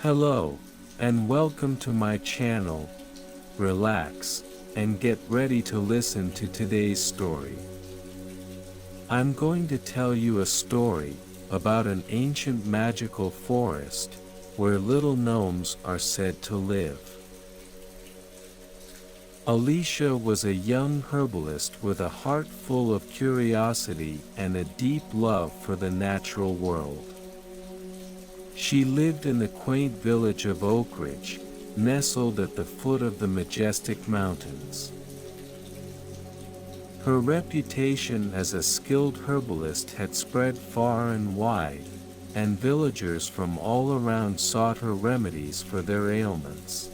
Hello, and welcome to my channel. Relax, and get ready to listen to today's story. I'm going to tell you a story about an ancient magical forest where little gnomes are said to live. Alicia was a young herbalist with a heart full of curiosity and a deep love for the natural world. She lived in the quaint village of Oakridge, nestled at the foot of the majestic mountains. Her reputation as a skilled herbalist had spread far and wide, and villagers from all around sought her remedies for their ailments.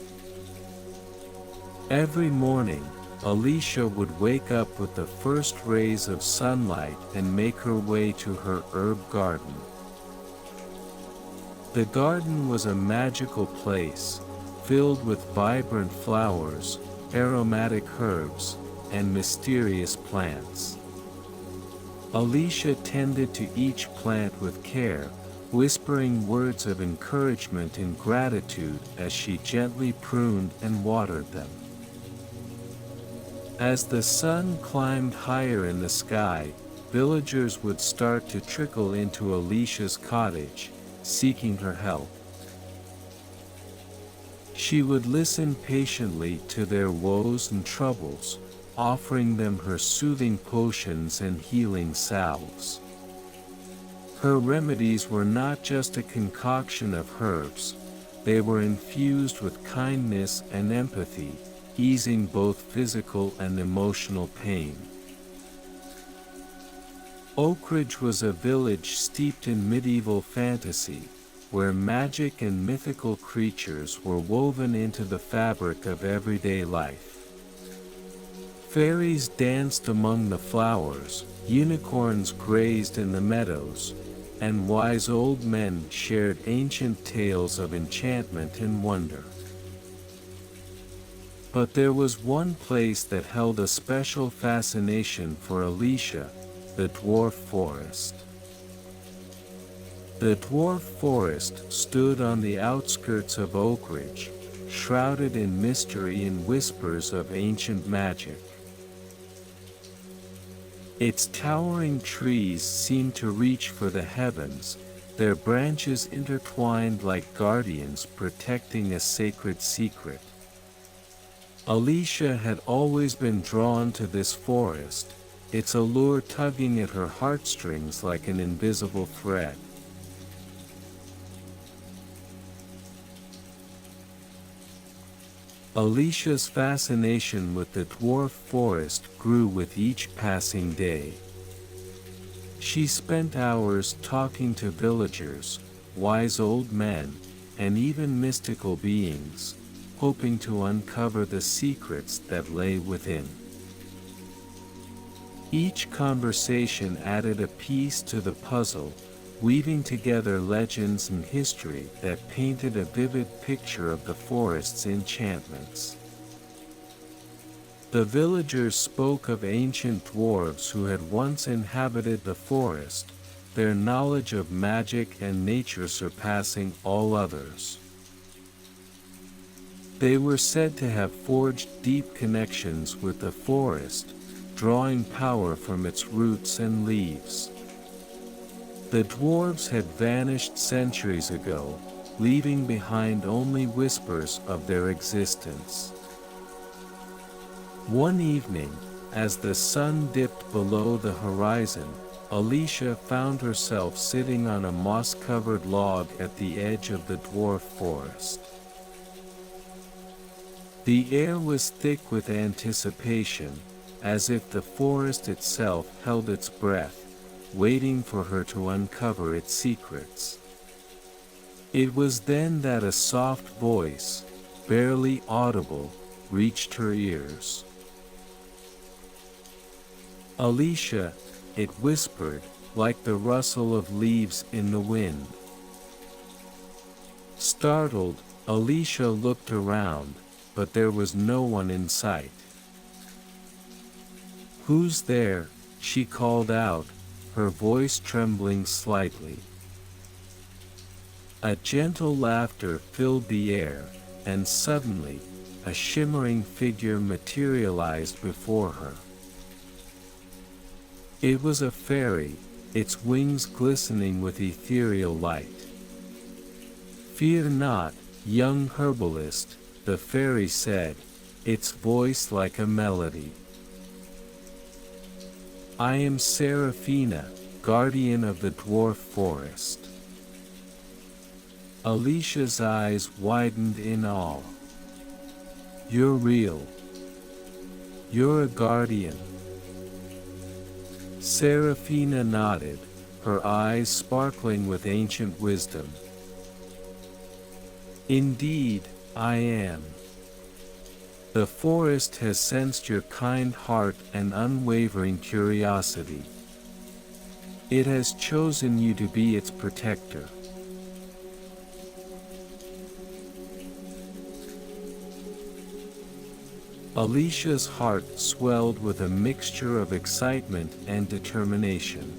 Every morning, Alicia would wake up with the first rays of sunlight and make her way to her herb garden. The garden was a magical place, filled with vibrant flowers, aromatic herbs, and mysterious plants. Alicia tended to each plant with care, whispering words of encouragement and gratitude as she gently pruned and watered them. As the sun climbed higher in the sky, villagers would start to trickle into Alicia's cottage, seeking her help. She would listen patiently to their woes and troubles, offering them her soothing potions and healing salves. Her remedies were not just a concoction of herbs, they were infused with kindness and empathy, easing both physical and emotional pain. Oakridge was a village steeped in medieval fantasy, where magic and mythical creatures were woven into the fabric of everyday life. Fairies danced among the flowers, unicorns grazed in the meadows, and wise old men shared ancient tales of enchantment and wonder. But there was one place that held a special fascination for Alicia: the dwarf forest. The dwarf forest stood on the outskirts of Oakridge, shrouded in mystery and whispers of ancient magic. Its towering trees seemed to reach for the heavens, their branches intertwined like guardians protecting a sacred secret. Alicia had always been drawn to this forest, its allure tugging at her heartstrings like an invisible thread. Alicia's fascination with the dwarf forest grew with each passing day. She spent hours talking to villagers, wise old men, and even mystical beings, hoping to uncover the secrets that lay within. Each conversation added a piece to the puzzle, weaving together legends and history that painted a vivid picture of the forest's enchantments. The villagers spoke of ancient dwarves who had once inhabited the forest, their knowledge of magic and nature surpassing all others. They were said to have forged deep connections with the forest, drawing power from its roots and leaves. The dwarves had vanished centuries ago, leaving behind only whispers of their existence. One evening, as the sun dipped below the horizon, Alicia found herself sitting on a moss-covered log at the edge of the dwarf forest. The air was thick with anticipation, as if the forest itself held its breath, waiting for her to uncover its secrets. It was then that a soft voice, barely audible, reached her ears. "Alicia," it whispered, like the rustle of leaves in the wind. Startled, Alicia looked around, but there was no one in sight. "Who's there?" she called out, her voice trembling slightly. A gentle laughter filled the air, and suddenly, a shimmering figure materialized before her. It was a fairy, its wings glistening with ethereal light. "Fear not, young herbalist," the fairy said, its voice like a melody. "I am Seraphina, guardian of the dwarf forest." Alicia's eyes widened in awe. "You're real. You're a guardian." Seraphina nodded, her eyes sparkling with ancient wisdom. "Indeed, I am. The forest has sensed your kind heart and unwavering curiosity. It has chosen you to be its protector." Alicia's heart swelled with a mixture of excitement and determination.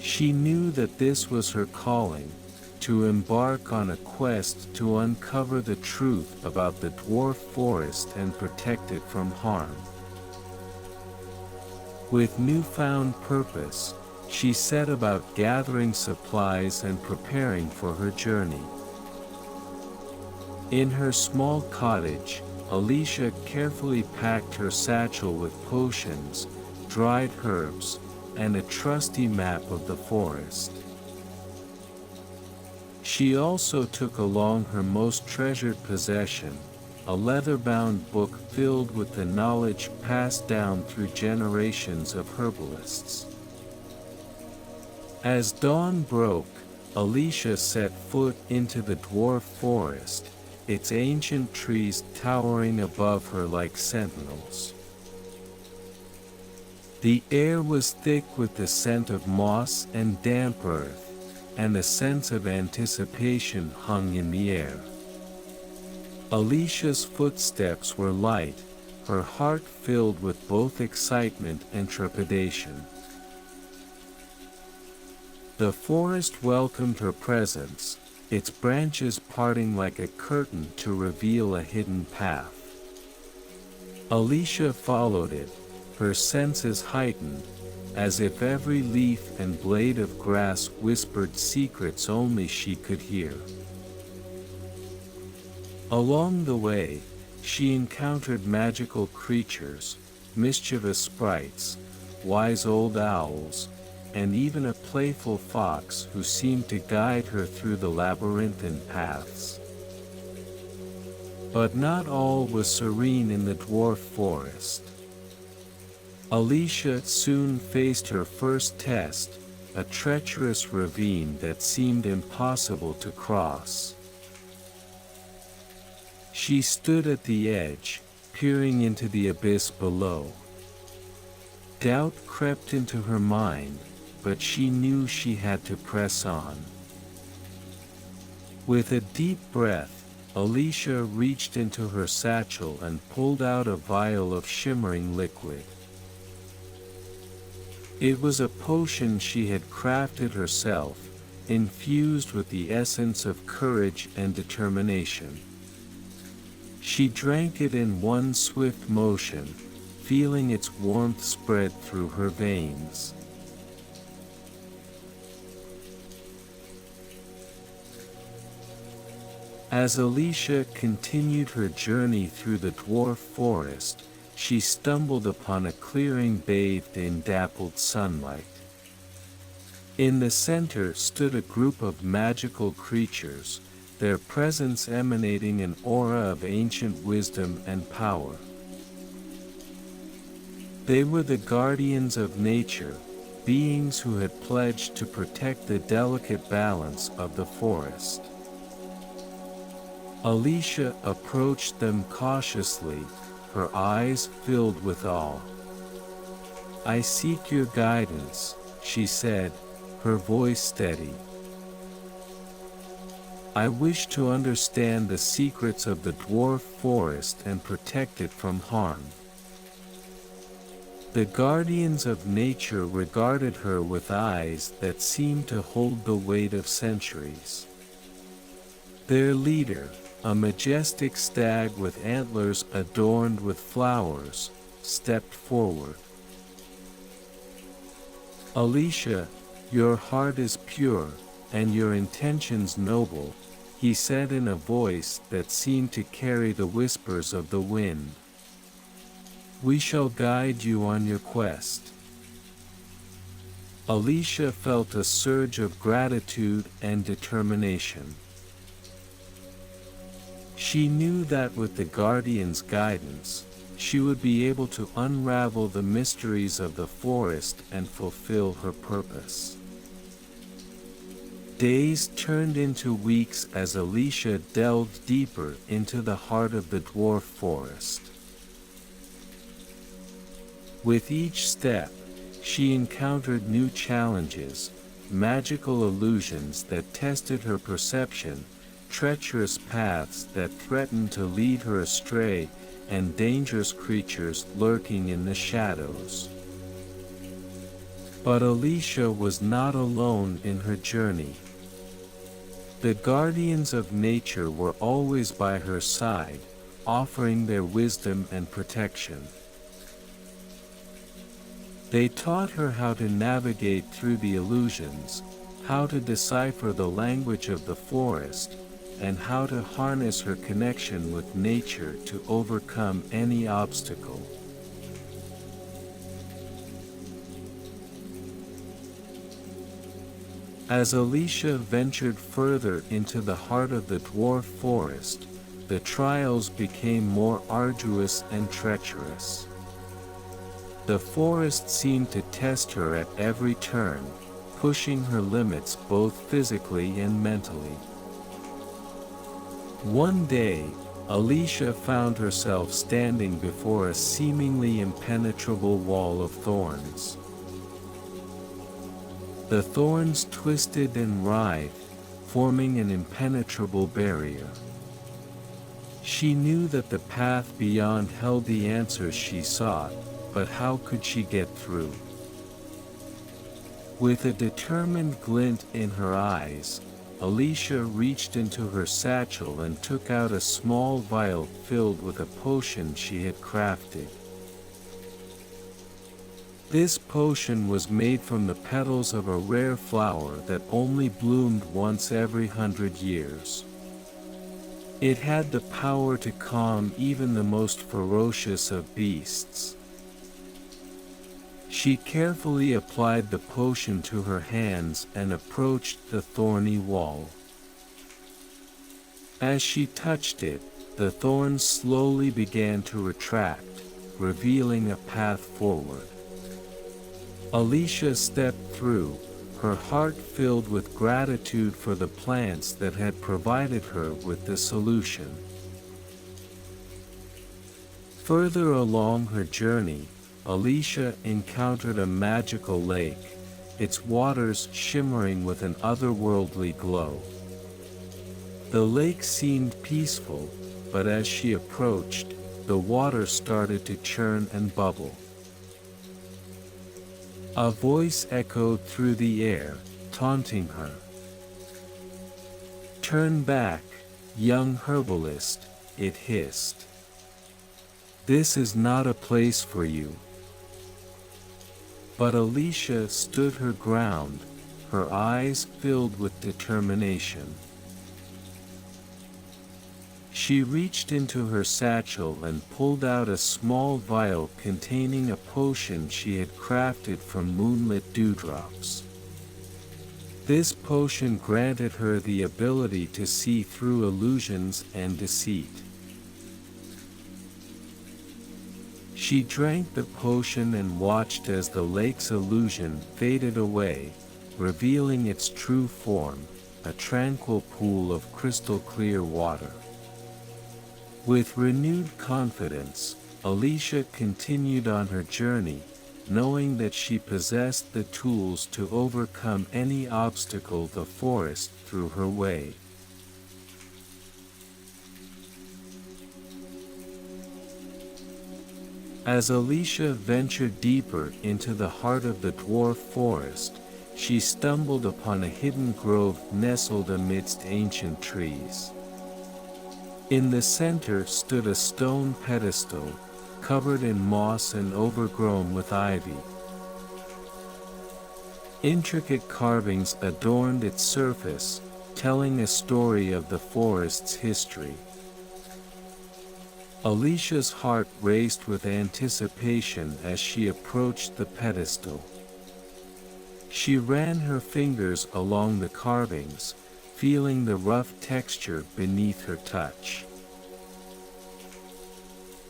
She knew that this was her calling, to embark on a quest to uncover the truth about the dwarf forest and protect it from harm. With newfound purpose, she set about gathering supplies and preparing for her journey. In her small cottage, Alicia carefully packed her satchel with potions, dried herbs, and a trusty map of the forest. She also took along her most treasured possession, a leather-bound book filled with the knowledge passed down through generations of herbalists. As dawn broke, Alicia set foot into the dwarf forest, its ancient trees towering above her like sentinels. The air was thick with the scent of moss and damp earth, and a sense of anticipation hung in the air. Alicia's footsteps were light, her heart filled with both excitement and trepidation. The forest welcomed her presence, its branches parting like a curtain to reveal a hidden path. Alicia followed it, her senses heightened, as if every leaf and blade of grass whispered secrets only she could hear. Along the way, she encountered magical creatures, mischievous sprites, wise old owls, and even a playful fox who seemed to guide her through the labyrinthine paths. But not all was serene in the dwarf forest. Alicia soon faced her first test, a treacherous ravine that seemed impossible to cross. She stood at the edge, peering into the abyss below. Doubt crept into her mind, but she knew she had to press on. With a deep breath, Alicia reached into her satchel and pulled out a vial of shimmering liquid. It was a potion she had crafted herself, infused with the essence of courage and determination. She drank it in one swift motion, feeling its warmth spread through her veins. As Alicia continued her journey through the dwarf forest, she stumbled upon a clearing bathed in dappled sunlight. In the center stood a group of magical creatures, their presence emanating an aura of ancient wisdom and power. They were the guardians of nature, beings who had pledged to protect the delicate balance of the forest. Alicia approached them cautiously, her eyes filled with awe. "I seek your guidance," she said, her voice steady. "I wish to understand the secrets of the dwarf forest and protect it from harm." The guardians of nature regarded her with eyes that seemed to hold the weight of centuries. Their leader, a majestic stag with antlers adorned with flowers, stepped forward. "Alicia, your heart is pure, and your intentions noble," he said in a voice that seemed to carry the whispers of the wind. "We shall guide you on your quest." Alicia felt a surge of gratitude and determination. She knew that with the Guardian's guidance, she would be able to unravel the mysteries of the forest and fulfill her purpose. Days turned into weeks as Alicia delved deeper into the heart of the dwarf forest. With each step, she encountered new challenges, magical illusions that tested her perception, treacherous paths that threatened to lead her astray, and dangerous creatures lurking in the shadows. But Alicia was not alone in her journey. The guardians of nature were always by her side, offering their wisdom and protection. They taught her how to navigate through the illusions, how to decipher the language of the forest, and how to harness her connection with nature to overcome any obstacle. As Alicia ventured further into the heart of the dwarf forest, the trials became more arduous and treacherous. The forest seemed to test her at every turn, pushing her limits both physically and mentally. One day, Alicia found herself standing before a seemingly impenetrable wall of thorns. The thorns twisted and writhed, forming an impenetrable barrier. She knew that the path beyond held the answers she sought, but how could she get through? With a determined glint in her eyes, Alicia reached into her satchel and took out a small vial filled with a potion she had crafted. This potion was made from the petals of a rare flower that only bloomed once every 100 years. It had the power to calm even the most ferocious of beasts. She carefully applied the potion to her hands and approached the thorny wall. As she touched it, the thorns slowly began to retract, revealing a path forward. Alicia stepped through, her heart filled with gratitude for the plants that had provided her with the solution. Further along her journey, Alicia encountered a magical lake, its waters shimmering with an otherworldly glow. The lake seemed peaceful, but as she approached, the water started to churn and bubble. A voice echoed through the air, taunting her. "Turn back, young herbalist," it hissed. "This is not a place for you." But Alicia stood her ground, her eyes filled with determination. She reached into her satchel and pulled out a small vial containing a potion she had crafted from moonlit dewdrops. This potion granted her the ability to see through illusions and deceit. She drank the potion and watched as the lake's illusion faded away, revealing its true form, a tranquil pool of crystal-clear water. With renewed confidence, Alicia continued on her journey, knowing that she possessed the tools to overcome any obstacle the forest threw her way. As Alicia ventured deeper into the heart of the dwarf forest, she stumbled upon a hidden grove nestled amidst ancient trees. In the center stood a stone pedestal, covered in moss and overgrown with ivy. Intricate carvings adorned its surface, telling a story of the forest's history. Alicia's heart raced with anticipation as she approached the pedestal. She ran her fingers along the carvings, feeling the rough texture beneath her touch.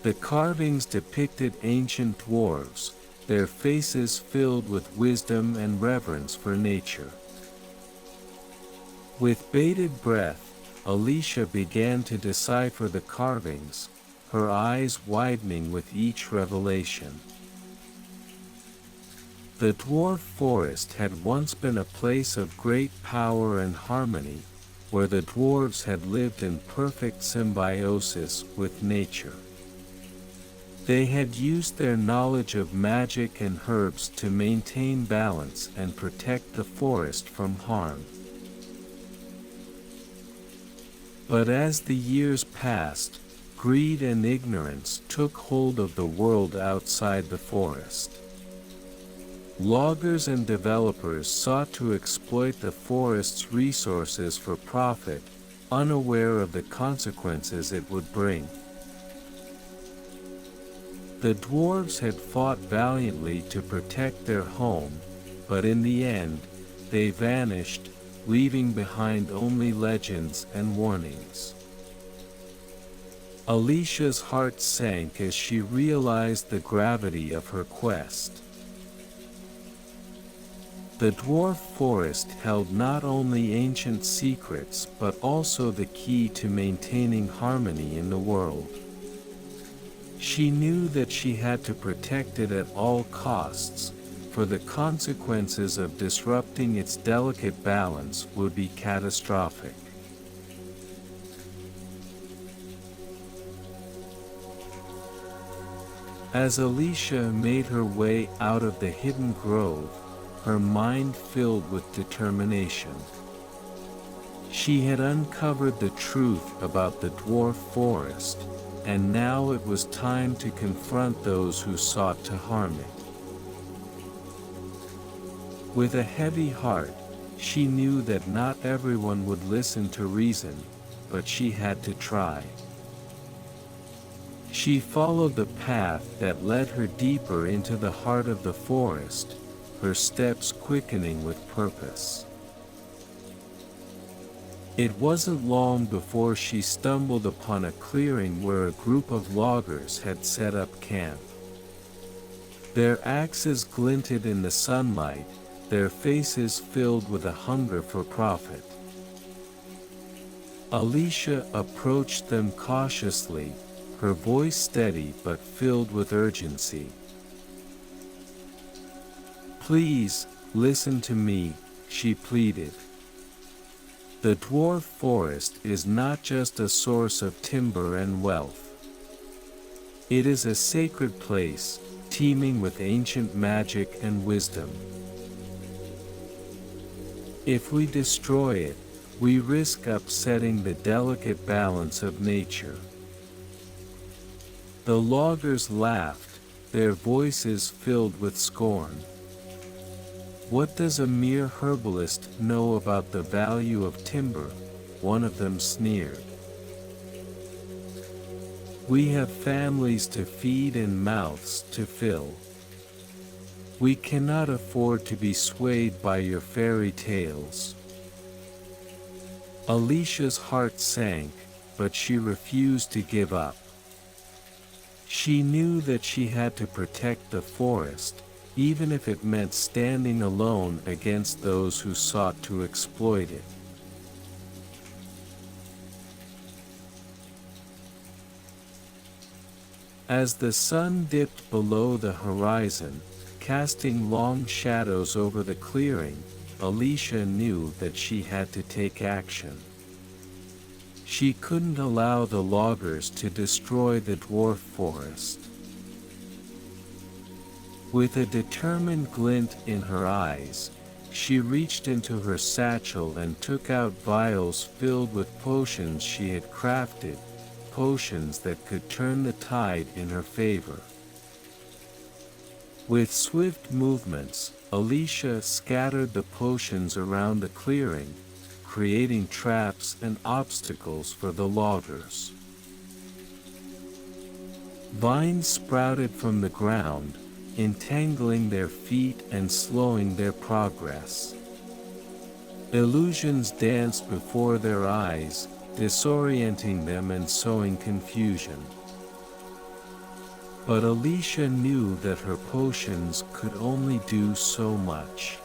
The carvings depicted ancient dwarves, their faces filled with wisdom and reverence for nature. With bated breath, Alicia began to decipher the carvings, her eyes widening with each revelation. The dwarf forest had once been a place of great power and harmony, where the dwarves had lived in perfect symbiosis with nature. They had used their knowledge of magic and herbs to maintain balance and protect the forest from harm. But as the years passed, greed and ignorance took hold of the world outside the forest. Loggers and developers sought to exploit the forest's resources for profit, unaware of the consequences it would bring. The dwarves had fought valiantly to protect their home, but in the end, they vanished, leaving behind only legends and warnings. Alicia's heart sank as she realized the gravity of her quest. The dwarf forest held not only ancient secrets but also the key to maintaining harmony in the world. She knew that she had to protect it at all costs, for the consequences of disrupting its delicate balance would be catastrophic. As Alicia made her way out of the hidden grove, her mind filled with determination. She had uncovered the truth about the dwarf forest, and now it was time to confront those who sought to harm it. With a heavy heart, she knew that not everyone would listen to reason, but she had to try. She followed the path that led her deeper into the heart of the forest, her steps quickening with purpose. It wasn't long before she stumbled upon a clearing where a group of loggers had set up camp. Their axes glinted in the sunlight, their faces filled with a hunger for profit. Alicia approached them cautiously, her voice steady but filled with urgency. "Please, listen to me," she pleaded. "The dwarf forest is not just a source of timber and wealth. It is a sacred place, teeming with ancient magic and wisdom. If we destroy it, we risk upsetting the delicate balance of nature." The loggers laughed, their voices filled with scorn. "What does a mere herbalist know about the value of timber?" one of them sneered. "We have families to feed and mouths to fill. We cannot afford to be swayed by your fairy tales." Alicia's heart sank, but she refused to give up. She knew that she had to protect the forest, even if it meant standing alone against those who sought to exploit it. As the sun dipped below the horizon, casting long shadows over the clearing, Alicia knew that she had to take action. She couldn't allow the loggers to destroy the dwarf forest. With a determined glint in her eyes, she reached into her satchel and took out vials filled with potions she had crafted, potions that could turn the tide in her favor. With swift movements, Alicia scattered the potions around the clearing, creating traps and obstacles for the loggers. Vines sprouted from the ground, entangling their feet and slowing their progress. Illusions danced before their eyes, disorienting them and sowing confusion. But Alicia knew that her potions could only do so much.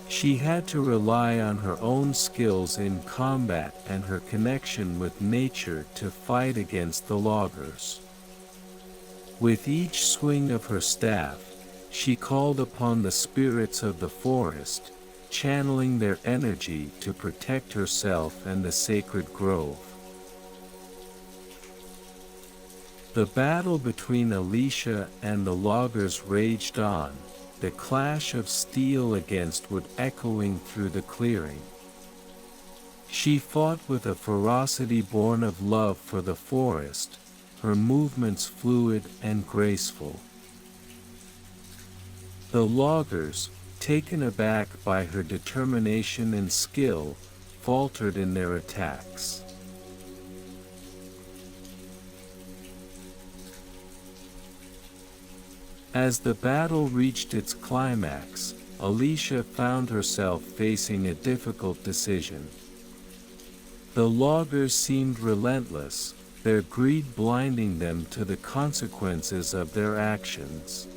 She had to rely on her own skills in combat and her connection with nature to fight against the loggers. With each swing of her staff, she called upon the spirits of the forest, channeling their energy to protect herself and the sacred grove. The battle between Alicia and the loggers raged on, the clash of steel against wood echoing through the clearing. She fought with a ferocity born of love for the forest, her movements fluid and graceful. The loggers, taken aback by her determination and skill, faltered in their attacks. As the battle reached its climax, Alicia found herself facing a difficult decision. The loggers seemed relentless, their greed blinding them to the consequences of their actions.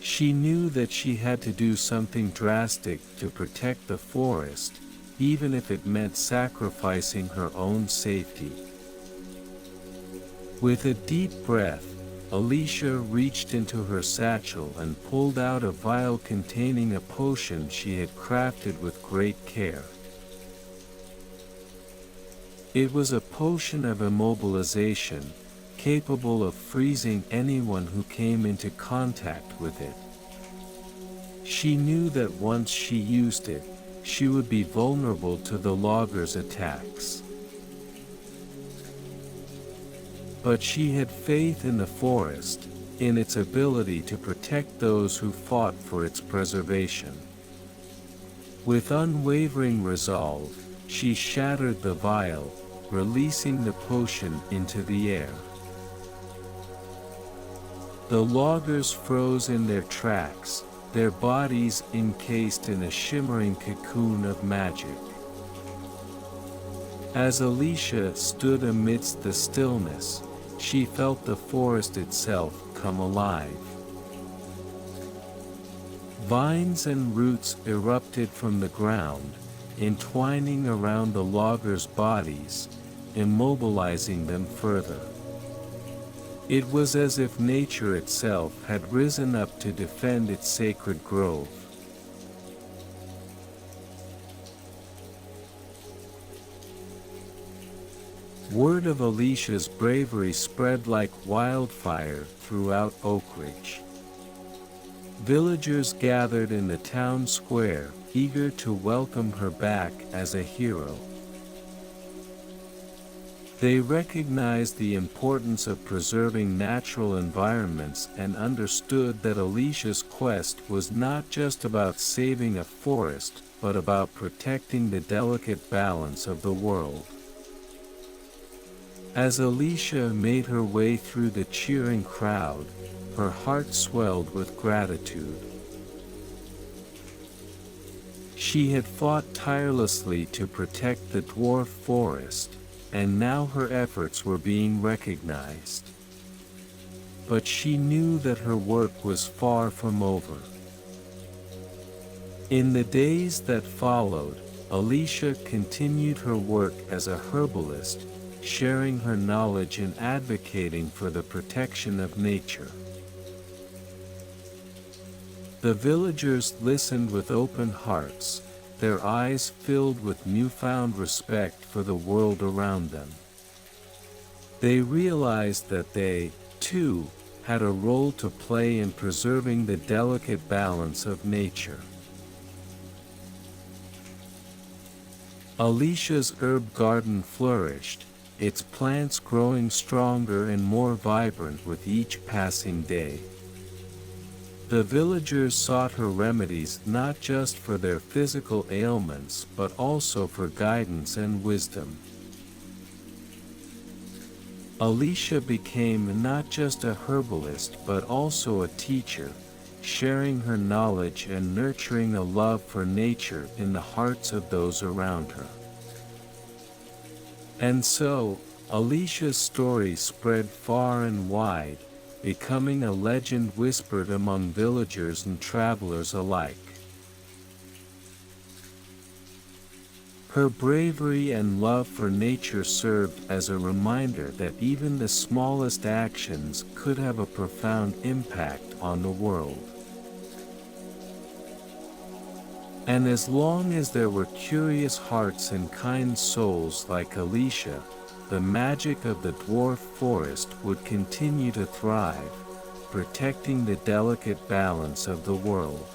She knew that she had to do something drastic to protect the forest, even if it meant sacrificing her own safety. With a deep breath, Alicia reached into her satchel and pulled out a vial containing a potion she had crafted with great care. It was a potion of immobilization, capable of freezing anyone who came into contact with it. She knew that once she used it, she would be vulnerable to the loggers' attacks. But she had faith in the forest, in its ability to protect those who fought for its preservation. With unwavering resolve, she shattered the vial, releasing the potion into the air. The loggers froze in their tracks, their bodies encased in a shimmering cocoon of magic. As Alicia stood amidst the stillness, she felt the forest itself come alive. Vines and roots erupted from the ground, entwining around the loggers' bodies, immobilizing them further. It was as if nature itself had risen up to defend its sacred grove. Word of Alicia's bravery spread like wildfire throughout Oakridge. Villagers gathered in the town square, eager to welcome her back as a hero. They recognized the importance of preserving natural environments and understood that Alicia's quest was not just about saving a forest, but about protecting the delicate balance of the world. As Alicia made her way through the cheering crowd, her heart swelled with gratitude. She had fought tirelessly to protect the dwarf forest, and now her efforts were being recognized. But she knew that her work was far from over. In the days that followed, Alicia continued her work as a herbalist, sharing her knowledge and advocating for the protection of nature. The villagers listened with open hearts, their eyes filled with newfound respect for the world around them. They realized that they, too, had a role to play in preserving the delicate balance of nature. Alicia's herb garden flourished, its plants growing stronger and more vibrant with each passing day. The villagers sought her remedies not just for their physical ailments but also for guidance and wisdom. Alicia became not just a herbalist but also a teacher, sharing her knowledge and nurturing a love for nature in the hearts of those around her. And so, Alicia's story spread far and wide, becoming a legend whispered among villagers and travelers alike. Her bravery and love for nature served as a reminder that even the smallest actions could have a profound impact on the world. And as long as there were curious hearts and kind souls like Alicia, the magic of the dwarf forest would continue to thrive, protecting the delicate balance of the world.